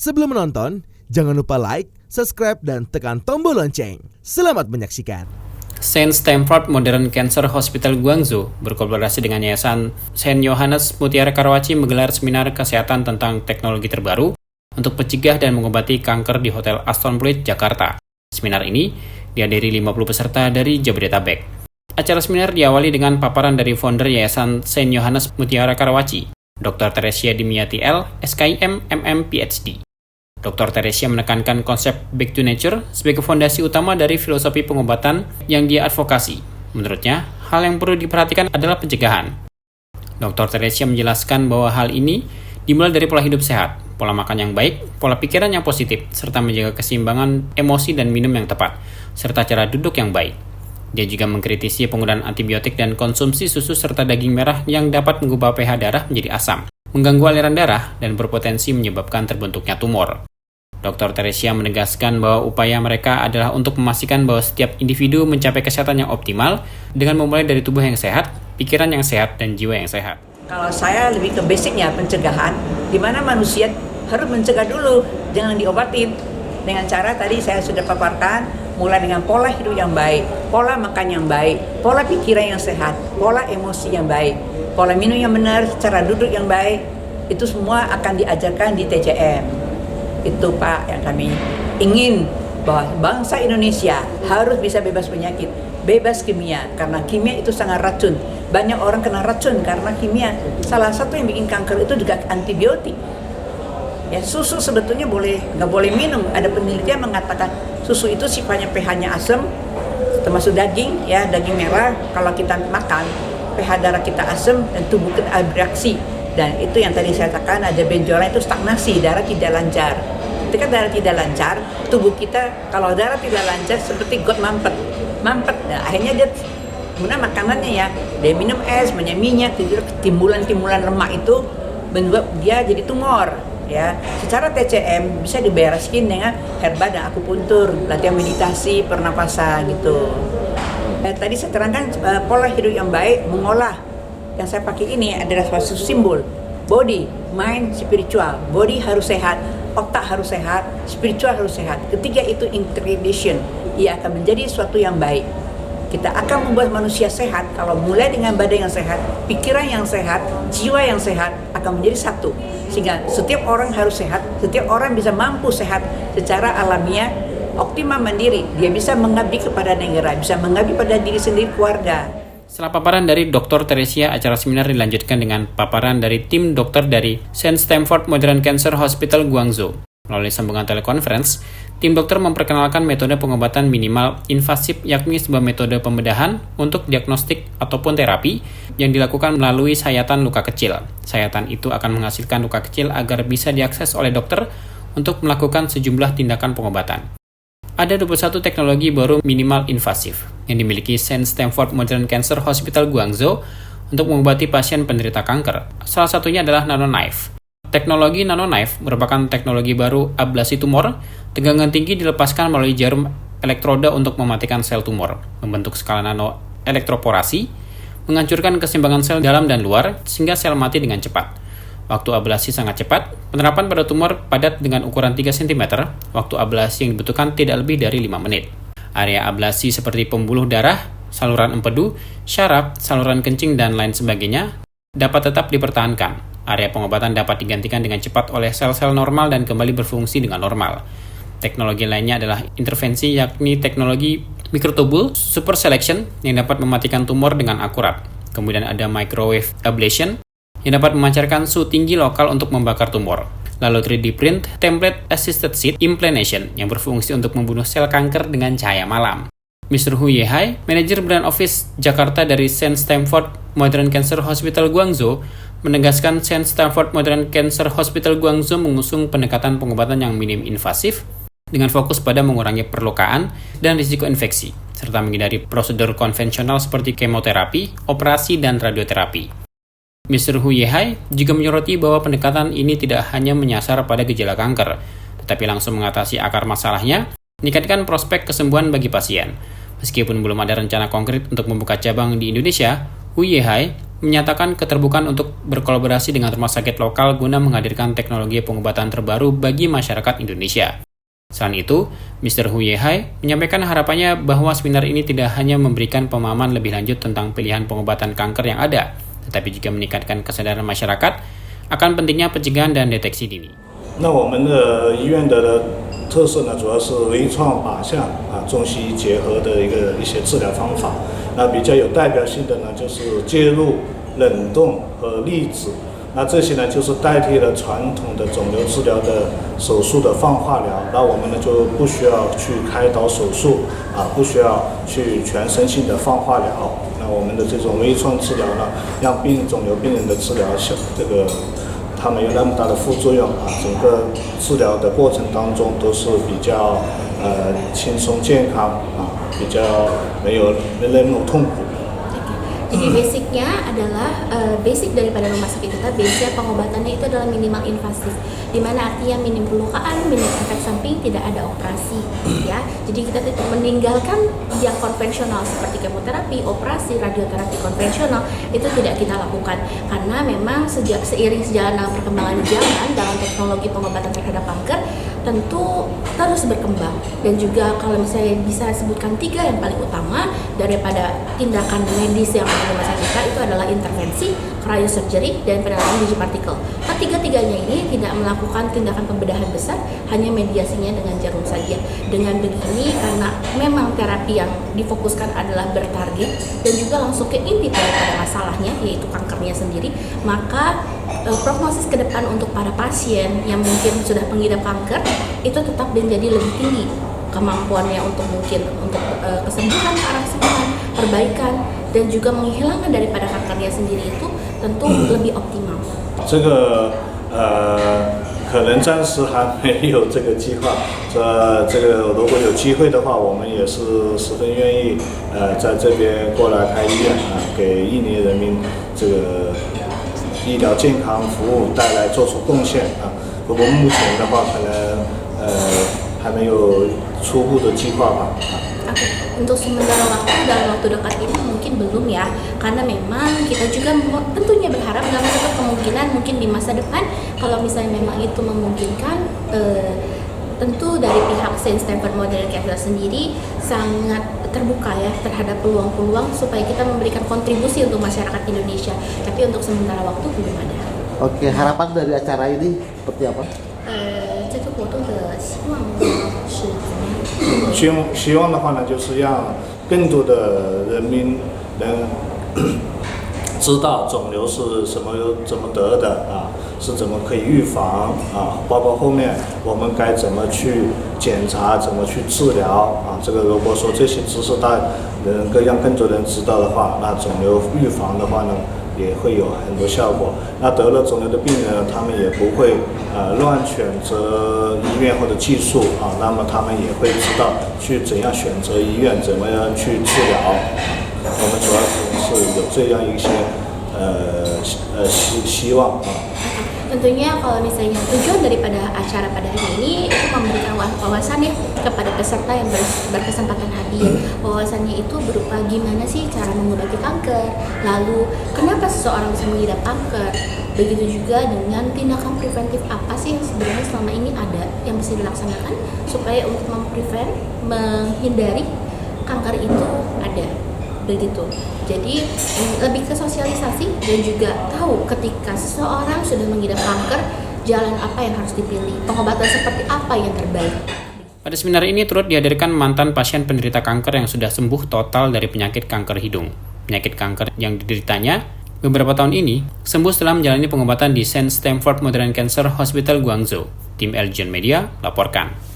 Sebelum menonton, jangan lupa like, subscribe, dan tekan tombol lonceng. Selamat menyaksikan. St. Stamford Modern Cancer Hospital Guangzhou berkolaborasi dengan Yayasan St. Yohanes Mutiara Karawaci menggelar seminar kesehatan tentang teknologi terbaru untuk mencegah dan mengobati kanker di Hotel Aston Pluit, Jakarta. Seminar ini dihadiri 50 peserta dari Jabodetabek. Acara seminar diawali dengan paparan dari founder Yayasan St. Yohanes Mutiara Karawaci, Dr. Teresia Dimyati L, SKIM, MM, PhD. Dr. Teresia menekankan konsep Back to Nature sebagai fondasi utama dari filosofi pengobatan yang dia advokasi. Menurutnya, hal yang perlu diperhatikan adalah pencegahan. Dr. Teresia menjelaskan bahwa hal ini dimulai dari pola hidup sehat, pola makan yang baik, pola pikiran yang positif, serta menjaga keseimbangan emosi dan minum yang tepat, serta cara duduk yang baik. Dia juga mengkritisi penggunaan antibiotik dan konsumsi susu serta daging merah yang dapat mengubah pH darah menjadi asam, mengganggu aliran darah, dan berpotensi menyebabkan terbentuknya tumor. Dr. Teresia menegaskan bahwa upaya mereka adalah untuk memastikan bahwa setiap individu mencapai kesehatan yang optimal dengan memulai dari tubuh yang sehat, pikiran yang sehat, dan jiwa yang sehat. Kalau saya lebih ke basicnya pencegahan, di mana manusia harus mencegah dulu, jangan diobatin. Dengan cara tadi saya sudah paparkan, mulai dengan pola hidup yang baik, pola makan yang baik, pola pikiran yang sehat, pola emosi yang baik, pola minum yang benar, cara duduk yang baik, itu semua akan diajarkan di TCM. Itu Pak yang kami ingin, bahwa bangsa Indonesia harus bisa bebas penyakit, bebas kimia, karena kimia itu sangat racun. Banyak orang kena racun karena kimia. Salah satu yang bikin kanker itu juga antibiotik. Ya, susu sebetulnya nggak boleh minum. Ada penelitian mengatakan susu itu sifatnya pH-nya asam, termasuk daging, ya daging merah. Kalau kita makan, pH darah kita asam dan tubuh kita bereaksi. Dan itu yang tadi saya katakan, ada benjolan itu stagnasi, darah tidak lancar. Ketika darah tidak lancar, tubuh kita, kalau darah tidak lancar seperti got mampet. Nah, akhirnya dia kemudian makanannya ya, dia minum es, banyak minyak, timbulan-timbulan lemak itu membuat dia jadi tumor. Ya, secara TCM bisa dibereskin dengan herba dan akupuntur, latihan meditasi, pernapasan gitu. Tadi saya terangkan pola hidup yang baik, mengolah. Yang saya pakai ini adalah suatu simbol body, mind, spiritual. Body harus sehat, otak harus sehat, spiritual harus sehat. Ketiga itu integration, ia akan menjadi suatu yang baik. Kita akan membuat manusia sehat kalau mulai dengan badan yang sehat, pikiran yang sehat, jiwa yang sehat akan menjadi satu. Sehingga setiap orang harus sehat, setiap orang bisa mampu sehat secara alamiah, optimal mandiri. Dia bisa mengabdi kepada negara, bisa mengabdi pada diri sendiri, keluarga. Setelah paparan dari Dr. Teresia, acara seminar dilanjutkan dengan paparan dari tim dokter dari St. Stamford Modern Cancer Hospital Guangzhou. Melalui sambungan telekonferensi, tim dokter memperkenalkan metode pengobatan minimal invasif, yakni sebuah metode pembedahan untuk diagnostik ataupun terapi yang dilakukan melalui sayatan luka kecil. Sayatan itu akan menghasilkan luka kecil agar bisa diakses oleh dokter untuk melakukan sejumlah tindakan pengobatan. Ada 21 teknologi baru minimal invasif yang dimiliki St. Stamford Modern Cancer Hospital Guangzhou untuk mengobati pasien penderita kanker. Salah satunya adalah NanoKnife. Teknologi NanoKnife merupakan teknologi baru ablasi tumor. Tegangan tinggi dilepaskan melalui jarum elektroda untuk mematikan sel tumor, membentuk skala nano elektroporasi, menghancurkan keseimbangan sel dalam dan luar sehingga sel mati dengan cepat. Waktu ablasi sangat cepat, penerapan pada tumor padat dengan ukuran 3 cm, waktu ablasi yang dibutuhkan tidak lebih dari 5 menit. Area ablasi seperti pembuluh darah, saluran empedu, syaraf, saluran kencing, dan lain sebagainya dapat tetap dipertahankan. Area pengobatan dapat digantikan dengan cepat oleh sel-sel normal dan kembali berfungsi dengan normal. Teknologi lainnya adalah intervensi, yakni teknologi mikrotubul super selection yang dapat mematikan tumor dengan akurat. Kemudian ada microwave ablation yang dapat memancarkan suhu tinggi lokal untuk membakar tumor. Lalu 3D print template assisted seed implantation yang berfungsi untuk membunuh sel kanker dengan cahaya malam. Mr. Hu Yehai, manajer brand office Jakarta dari St. Stamford Modern Cancer Hospital Guangzhou, menegaskan St. Stamford Modern Cancer Hospital Guangzhou mengusung pendekatan pengobatan yang minim invasif dengan fokus pada mengurangi perlukaan dan risiko infeksi, serta menghindari prosedur konvensional seperti kemoterapi, operasi, dan radioterapi. Mr. Hu Yehai juga menyoroti bahwa pendekatan ini tidak hanya menyasar pada gejala kanker, tetapi langsung mengatasi akar masalahnya, meningkatkan prospek kesembuhan bagi pasien. Meskipun belum ada rencana konkret untuk membuka cabang di Indonesia, Hu Yehai menyatakan keterbukaan untuk berkolaborasi dengan rumah sakit lokal guna menghadirkan teknologi pengobatan terbaru bagi masyarakat Indonesia. Selain itu, Mr. Hu Yehai menyampaikan harapannya bahwa seminar ini tidak hanya memberikan pemahaman lebih lanjut tentang pilihan pengobatan kanker yang ada, tetapi juga meningkatkan kesadaran masyarakat akan pentingnya pencegahan dan deteksi dini. 那我们的医院的特色呢，主要是微创靶向中西医结合的一些治疗方法。那比较有代表性的呢，就是介入、冷冻和粒子。那这些呢，就是代替了传统的肿瘤治疗的手术的放化疗。那我们呢，就不需要去开刀手术不需要去全身性的放化疗。那我们的这种微创治疗呢，让肿瘤病人的治疗它没有那么大的副作用整个治疗的过程当中都是比较轻松健康比较没有那么痛苦。 Jadi basicnya adalah basic daripada rumah sakit kita, basic pengobatannya itu adalah minimal invasif, di mana artinya minim pelukaan, minim efek samping, tidak ada operasi, ya. Jadi kita tidak meninggalkan yang konvensional seperti kemoterapi, operasi, radioterapi konvensional itu tidak kita lakukan karena memang seiring sejalan perkembangan zaman dalam teknologi pengobatan terhadap kanker tentu terus berkembang dan juga kalau misalnya bisa sebutkan 3 yang paling utama daripada tindakan medis yang ada di rumah sakit kita itu adalah intervensi, cryosurgery, dan penerapan biji partikel. Ketiga-tiganya ini tidak melakukan tindakan pembedahan besar, hanya mediasinya dengan jarum saja. Dengan begini karena memang terapi yang difokuskan adalah bertarget dan juga langsung ke inti daripada masalahnya yaitu kankernya sendiri, maka prognosis ke depan untuk para pasien yang mungkin sudah pengidap kanker itu tetap menjadi lebih tinggi kemampuannya untuk kesembuhan, kesembuhan, perbaikan dan juga menghilangkan daripada kankernya sendiri itu tentu lebih optimal. 这个可能暂时还没有这个计划。这个如果有机会的话，我们也是十分愿意在这边过来开医院给印尼人民这个医疗健康服务做出贡献不过目前的话，可能还没有初步的计划吧。 Oke, untuk sementara waktu dalam waktu dekat ini mungkin belum ya, karena memang kita juga tentunya berharap dalam satu kemungkinan mungkin di masa depan kalau misalnya memang itu memungkinkan, tentu dari pihak St. Stamford Modern Cancer sendiri sangat terbuka ya terhadap peluang-peluang supaya kita memberikan kontribusi untuk masyarakat Indonesia. Tapi untuk sementara waktu belum ada. Oke, harapan dari acara ini seperti apa? 这个活动的希望是怎么样？希望的话呢，就是让更多的人民能知道肿瘤是怎么得的是怎么可以预防包括后面我们该怎么去检查，怎么去治疗这个如果说这些知识能够让更多人知道的话，那肿瘤预防的话呢，也会有很多效果。那得了肿瘤的病人，他们也不会乱选择医院或者技术那么他们也会知道去怎样选择医院，怎么样去治疗。我们主要是有这样一些希望Tentunya kalau misalnya tujuan daripada acara pada hari ini itu memberikan wawasan ya kepada peserta yang berkesempatan hadir. Wawasannya itu berupa gimana sih cara mengobati kanker, lalu kenapa seseorang bisa mengidap kanker. Begitu juga dengan tindakan preventif apa sih yang sebenarnya selama ini ada yang bisa dilaksanakan supaya untuk menghindari kanker itu ada. Begitu. Jadi lebih ke sosialisasi dan juga tahu ketika seseorang sudah mengidap kanker, jalan apa yang harus dipilih, pengobatan seperti apa yang terbaik. Pada seminar ini turut dihadirkan mantan pasien penderita kanker yang sudah sembuh total dari penyakit kanker hidung. Penyakit kanker yang dideritanya beberapa tahun ini sembuh setelah menjalani pengobatan di St. Stamford Modern Cancer Hospital Guangzhou. Tim Elgian Media laporkan.